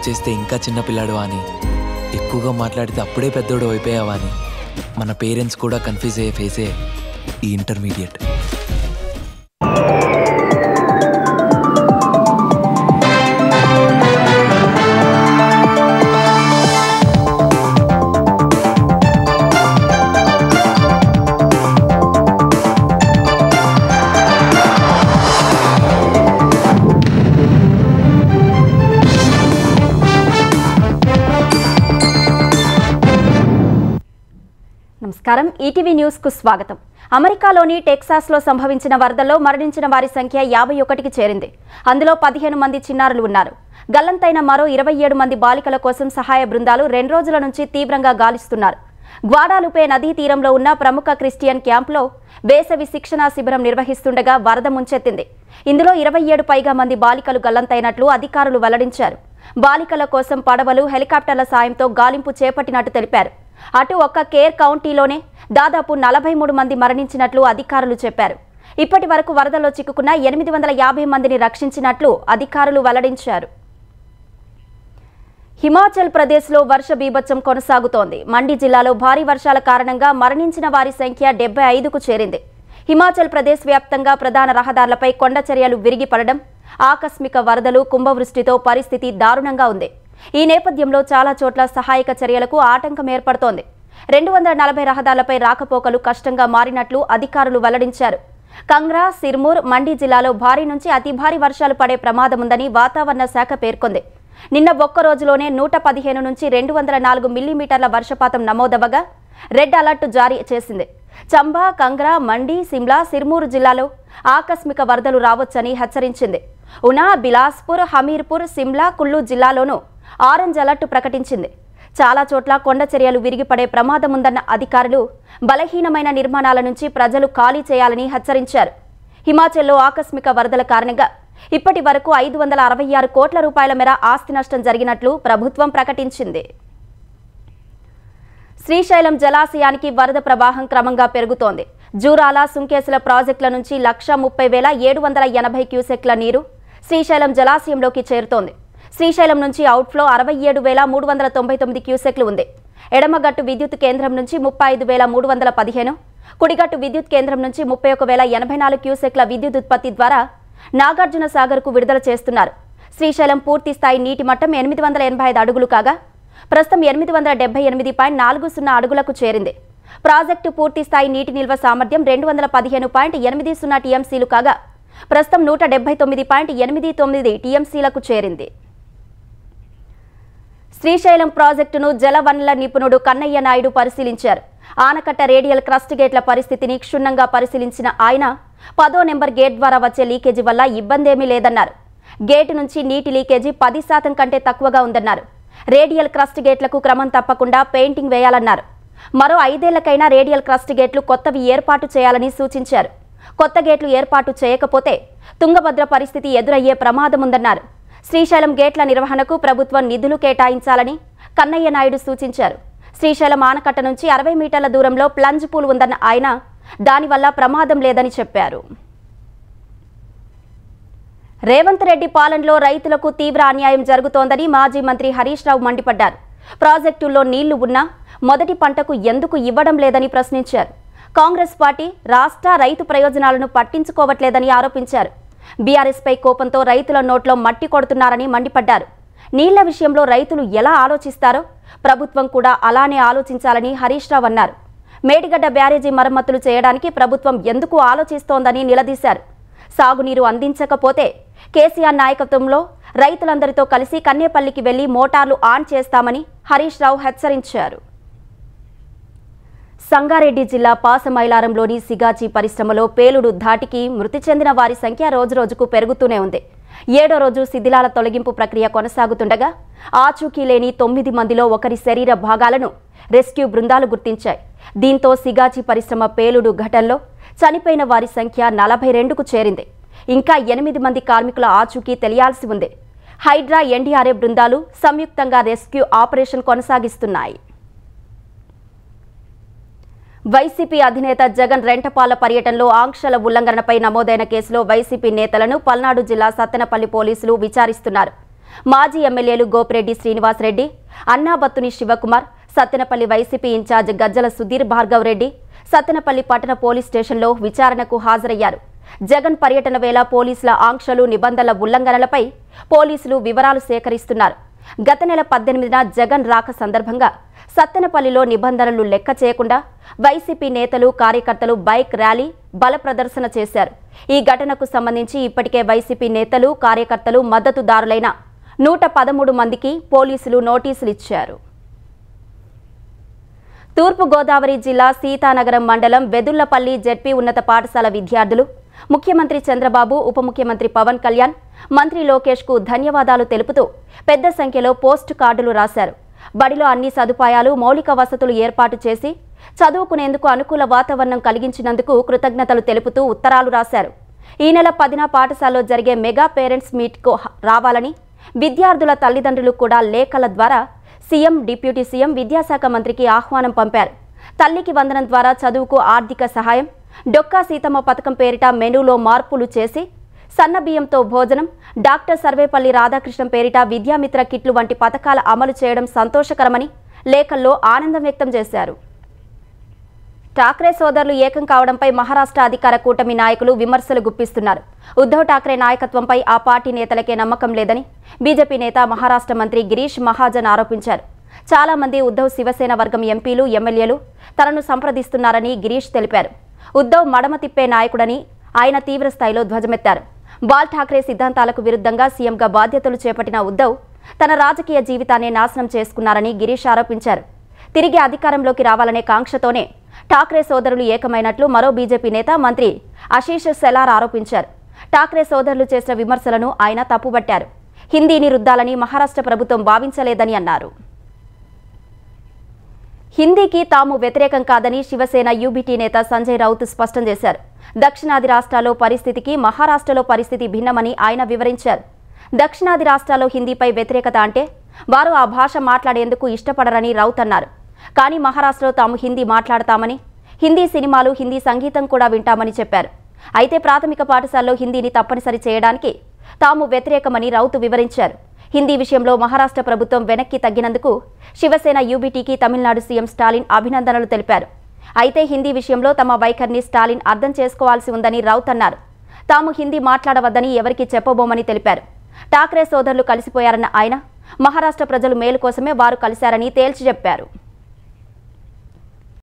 చేస్తే ఇంకా చిన్నపిల్లాడు అని, ఎక్కువగా మాట్లాడితే అప్పుడే పెద్దోడు అయిపోయావా అని మన పేరెంట్స్ కూడా కన్ఫ్యూజ్ అయ్యే ఫేసే ఈ ఇంటర్మీడియట్. నమస్కారం, ఈటీవీ న్యూస్ కు స్వాగతం. అమెరికాలోని టెక్సాస్లో సంభవించిన వరదల్లో మరణించిన వారి సంఖ్య 51కి చేరింది. అందులో 15 మంది చిన్నారులు ఉన్నారు. గల్లంతైన మరో 27 మంది బాలికల కోసం సహాయ బృందాలు 2 రోజుల నుంచి తీవ్రంగా గాలిస్తున్నారు. గ్వాడాలుపే నదీ తీరంలో ఉన్న ప్రముఖ క్రిస్టియన్ క్యాంపులో వేసవి శిక్షణా శిబిరం నిర్వహిస్తుండగా వరద ముంచెత్తింది. ఇందులో 27 పైగా మంది బాలికలు గల్లంతైనట్లు అధికారులు వెల్లడించారు. బాలికల కోసం పడవలు, హెలికాప్టర్ల సాయంతో గాలింపు చేపట్టినట్టు తెలిపారు. అటు ఒక్క కేర్ కౌంటీలోనే దాదాపు 43 మంది మరణించినట్లు అధికారులు చెప్పారు. ఇప్పటి వరకు వరదలో చిక్కుకున్న 850 మందిని రక్షించినట్లు అధికారులు వెల్లడించారు. హిమాచల్ ప్రదేశ్లో వర్ష బీభత్సం కొనసాగుతోంది. మండి జిల్లాలో భారీ వర్షాల కారణంగా మరణించిన వారి సంఖ్య 75కు చేరింది. హిమాచల్ ప్రదేశ్ వ్యాప్తంగా ప్రధాన రహదారులపై కొండ చర్యలు విరిగి పడడం, ఆకస్మిక వరదలు, కుంభవృష్టితో పరిస్థితి దారుణంగా ఉంది. ఈ నేపథ్యంలో చాలా చోట్ల సహాయక చర్యలకు ఆటంకం ఏర్పడుతోంది. 240 రహదారులపై రాకపోకలు కష్టంగా మారినట్లు అధికారులు వెల్లడించారు. కంగ్రా, సిర్మూర్, మండి జిల్లాలో భారీ నుంచి అతి భారీ వర్షాలు పడే ప్రమాదముందని వాతావరణ శాఖ పేర్కొంది. నిన్న ఒక్క రోజులోనే 115 నుంచి 204 మిల్లీమీటర్ల వర్షపాతం నమోదవగా రెడ్ అలర్ట్ జారీ చేసింది. చంబా, కంగ్రా, మండి, సిమ్లా, సిర్మూర్ జిల్లాలో ఆకస్మిక వరదలు రావచ్చని హెచ్చరించింది. ఉనా, బిలాస్పూర్, హమీర్పూర్, సిమ్లా, కుల్లు జిల్లాలోనూ ఆరెంజ్ అలర్ట్ ప్రకటించింది. చాలా చోట్ల కొండ చర్యలు విరిగిపడే ప్రమాదముందన్న అధికారులు బలహీనమైన నిర్మాణాల నుంచి ప్రజలు ఖాళీ చేయాలని హెచ్చరించారు. హిమాచల్లో ఆకస్మిక వరదల కారణంగా ఇప్పటి వరకు 566 కోట్ల రూపాయల మేర ఆస్తి నష్టం జరిగినట్లు ప్రభుత్వం ప్రకటించింది. శ్రీశైలం జలాశయానికి వరద ప్రవాహం క్రమంగా పెరుగుతోంది. జూరాల, సుంకేసుల ప్రాజెక్టుల నుంచి 130,780 క్యూసెక్ల నీరు శ్రీశైలం జలాశయంలోకి చేరుతోంది. శ్రీశైలం నుంచి అవుట్ఫ్లో 67,399 క్యూసెక్లు ఉంది. ఎడమగట్టు విద్యుత్ కేంద్రం నుంచి 35,315, కుడిగట్టు విద్యుత్ కేంద్రం నుంచి 31,084 క్యూసెక్ల విద్యుత్ ఉత్పత్తి ద్వారా నాగార్జున సాగర్కు విడుదల చేస్తున్నారు. శ్రీశైలం పూర్తి స్థాయి నీటి మట్టం 885 అడుగులు కాగా ప్రస్తుతం 878.40 అడుగులకు చేరింది. ప్రాజెక్టు పూర్తి స్థాయి నీటి నిల్వ సామర్థ్యం 215.80 టీఎంసీలు కాగా ప్రస్తుతం 179.89 టీఎంసీలకు చేరింది. శ్రీశైలం ప్రాజెక్టును జలవనరుల నిపుణుడు కన్నయ్య నాయుడు పరిశీలించారు. ఆనకట్ట రేడియల్ క్రస్ట్ గేట్ల పరిస్థితిని క్షుణ్ణంగా పరిశీలించిన ఆయన 10వ నెంబర్ గేట్ ద్వారా వచ్చే లీకేజీ వల్ల ఇబ్బందేమీ లేదన్నారు. గేటు నుంచి నీటి లీకేజీ 10% కంటే తక్కువగా ఉందన్నారు. రేడియల్ క్రస్ట్ గేట్లకు క్రమం తప్పకుండా పెయింటింగ్ వేయాలన్నారు. మరో 5 ఏళ్లకైనా రేడియల్ క్రస్ట్ గేట్లు కొత్తవి ఏర్పాటు చేయాలని సూచించారు. కొత్త గేట్లు ఏర్పాటు చేయకపోతే తుంగభద్ర పరిస్థితి ఎదురయ్యే ప్రమాదముందన్నారు. శ్రీశైలం గేట్ల నిర్వహణకు ప్రభుత్వం నిధులు కేటాయించాలని కన్నయ్య నాయుడు సూచించారు. శ్రీశైలం ఆనకట్ట నుంచి 60 మీటర్ల దూరంలో ప్లంజ్ పూల్ ఉందన్న ఆయన దానివల్ల ప్రమాదం లేదని చెప్పారు. రేవంత్ రెడ్డి పాలనలో రైతులకు తీవ్ర అన్యాయం జరుగుతోందని మాజీ మంత్రి హరీష్ రావు మండిపడ్డారు. ప్రాజెక్టుల్లో నీళ్లు ఉన్నా మొదటి పంటకు ఎందుకు ఇవ్వడం లేదని ప్రశ్నించారు. కాంగ్రెస్ పార్టీ రాష్ట్ర రైతు ప్రయోజనాలను పట్టించుకోవట్లేదని ఆరోపించారు. బీఆర్ఎస్ పై కోపంతో రైతుల నోట్లో మట్టి కొడుతున్నారని మండిపడ్డారు. నీళ్ల విషయంలో రైతులు ఎలా ఆలోచిస్తారో ప్రభుత్వం కూడా అలానే ఆలోచించాలని హరీష్ రావు అన్నారు. మేడిగడ్డ బ్యారేజీ మరమ్మతులు చేయడానికి ప్రభుత్వం ఎందుకు ఆలోచిస్తోందని నిలదీశారు. సాగునీరు అందించకపోతే కేసీఆర్ నాయకత్వంలో రైతులందరితో కలిసి కన్నేపల్లికి వెళ్లి మోటార్లు ఆన్ చేస్తామని హరీష్ రావు హెచ్చరించారు. సంగారెడ్డి జిల్లా పాసమైలారంలోని సిగాచి పరిశ్రమలో పేలుడు ధాటికి మృతి చెందిన వారి సంఖ్య రోజురోజుకు పెరుగుతూనే ఉంది. 7వ రోజు శిథిలాల తొలగింపు ప్రక్రియ కొనసాగుతుండగా ఆచూకీ లేని 9 మందిలో ఒకరి శరీర భాగాలను రెస్క్యూ బృందాలు గుర్తించాయి. దీంతో సిగాచి పరిశ్రమ పేలుడు ఘటనలో చనిపోయిన వారి సంఖ్య 42కు చేరింది. ఇంకా 8 మంది కార్మికుల ఆచూకీ తెలియాల్సి ఉంది. హైడ్రా, ఎన్డీఆర్ఎఫ్ బృందాలు సంయుక్తంగా రెస్క్యూ ఆపరేషన్ కొనసాగిస్తున్నాయి. వైసీపీ అధినేత జగన్ రెంటపాల పర్యటనలో ఆంక్షల ఉల్లంఘనపై నమోదైన కేసులో వైసీపీ నేతలను పల్నాడు జిల్లా సత్తెనపల్లి పోలీసులు విచారిస్తున్నారు. మాజీ ఎమ్మెల్యేలు గోపిరెడ్డి శ్రీనివాసరెడ్డి, అన్నాబత్తుని శివకుమార్, సత్తెనపల్లి వైసీపీ ఇన్ఛార్జ్ గజ్జల సుధీర్ భార్గవ్ రెడ్డి సత్తెనపల్లి పట్టణ పోలీస్ స్టేషన్లో విచారణకు హాజరయ్యారు. జగన్ పర్యటన వేళ పోలీసుల ఆంక్షలు, నిబంధనల ఉల్లంఘనలపై పోలీసులు వివరాలు సేకరిస్తున్నారు. గత నెల 18న జగన్ రాక సందర్భంగా సత్తెనపల్లిలో నిబంధనలు లెక్క చేయకుండా వైసీపీ నేతలు, కార్యకర్తలు బైక్ ర్యాలీ, బల ప్రదర్శన చేశారు. ఈ ఘటనకు సంబంధించి ఇప్పటికే వైసీపీ నేతలు, కార్యకర్తలు, మద్దతుదారులైన 113 మందికి పోలీసులు నోటీసులు ఇచ్చారు. తూర్పుగోదావరి జిల్లా సీతానగరం మండలం వెదుళ్లపల్లి జెడ్పీ ఉన్నత పాఠశాల విద్యార్థులు ముఖ్యమంత్రి చంద్రబాబు, ఉప ముఖ్యమంత్రి పవన్ కళ్యాణ్, మంత్రి లోకేష్కు ధన్యవాదాలు తెలుపుతూ పెద్ద సంఖ్యలో పోస్ట్ కార్డులు రాశారు. బడిలో అన్ని సదుపాయాలు, మౌలిక వసతులు ఏర్పాటు చేసి చదువుకునేందుకు అనుకూల వాతావరణం కలిగించినందుకు కృతజ్ఞతలు తెలుపుతూ ఉత్తరాలు రాశారు. ఈ నెల 10న పాఠశాలలో జరిగే మెగా పేరెంట్స్ మీట్కు రావాలని విద్యార్థుల తల్లిదండ్రులు కూడా లేఖల ద్వారా సీఎం, డిప్యూటీ సీఎం, విద్యాశాఖ మంత్రికి ఆహ్వానం పంపారు. తల్లికి వందనం ద్వారా చదువుకు ఆర్థిక సహాయం, డొక్కా సీతమ్మ పథకం పేరిట మెనూలో మార్పులు చేసి సన్నబియ్యంతో భోజనం, డాక్టర్ సర్వేపల్లి రాధాకృష్ణన్ పేరిట విద్యామిత్ర కిట్లు వంటి పథకాల అమలు చేయడం సంతోషకరమని లేఖల్లో ఆనందం వ్యక్తం చేశారు. ఠాక్రే సోదరులు ఏకం కావడంపై మహారాష్ట్ర అధికార కూటమి నాయకులు విమర్శలు గుప్పిస్తున్నారు. ఉద్ధవ్ ఠాక్రే నాయకత్వంపై ఆ పార్టీ నేతలకే నమ్మకం లేదని బీజేపీ నేత, మహారాష్ట్ర మంత్రి గిరీష్ మహాజన్ ఆరోపించారు. చాలా మంది ఉద్ధవ్ శివసేన వర్గం ఎంపీలు, ఎమ్మెల్యేలు తనను సంప్రదిస్తున్నారని గిరీష్ తెలిపారు. ఉద్ధవ్ మడమ తిప్పే నాయకుడని ఆయన తీవ్రస్థాయిలో ధ్వజమెత్తారు. బాల్ ఠాక్రే సిద్ధాంతాలకు విరుద్ధంగా సీఎంగా బాధ్యతలు చేపట్టిన ఉద్ధవ్ తన రాజకీయ జీవితాన్ని నాశనం చేసుకున్నారని గిరీష్ ఆరోపించారు. తిరిగి అధికారంలోకి రావాలనే కాంక్షతోనే ఠాక్రే సోదరులు ఏకమైనట్లు మరో బీజేపీ నేత, మంత్రి ఆశీష్ సెలార్ ఆరోపించారు. ఠాక్రే సోదరులు చేసిన విమర్శలను ఆయన తప్పుబట్టారు. హిందీని రుద్దాలని మహారాష్ట్ర ప్రభుత్వం భావించలేదని అన్నారు. హిందీకి తాము వ్యతిరేకం కాదని శివసేన యూబీటీ నేత సంజయ్ రౌత్ స్పష్టం చేశారు. దక్షిణాది రాష్ట్రాల్లో పరిస్థితికి మహారాష్ట్రలో పరిస్థితి భిన్నమని ఆయన వివరించారు. దక్షిణాది రాష్ట్రాల్లో హిందీపై వ్యతిరేకత అంటే వారు ఆ భాష మాట్లాడేందుకు ఇష్టపడరని రౌత్ అన్నారు. కానీ మహారాష్ట్రలో తాము హిందీ మాట్లాడతామని, హిందీ సినిమాలు, హిందీ సంగీతం కూడా వింటామని చెప్పారు. అయితే ప్రాథమిక పాఠశాలలో హిందీని తప్పనిసరి చేయడానికి తాము వ్యతిరేకమని రౌత్ వివరించారు. హిందీ విషయంలో మహారాష్ట్ర ప్రభుత్వం వెనక్కి తగ్గినందుకు శివసేన యూబీటీకి తమిళనాడు సీఎం స్టాలిన్ అభినందనలు తెలిపారు. అయితే హిందీ విషయంలో తమ వైఖరిని స్టాలిన్ అర్థం చేసుకోవాల్సి ఉందని రౌత్ అన్నారు. తాము హిందీ మాట్లాడవద్దని ఎవరికి చెప్పబోమని తెలిపారు. ఠాక్రే సోదరులు కలిసిపోయారన్న ఆయన మహారాష్ట్ర ప్రజలు మేలు కోసమే వారు కలిశారని తేల్చి చెప్పారు.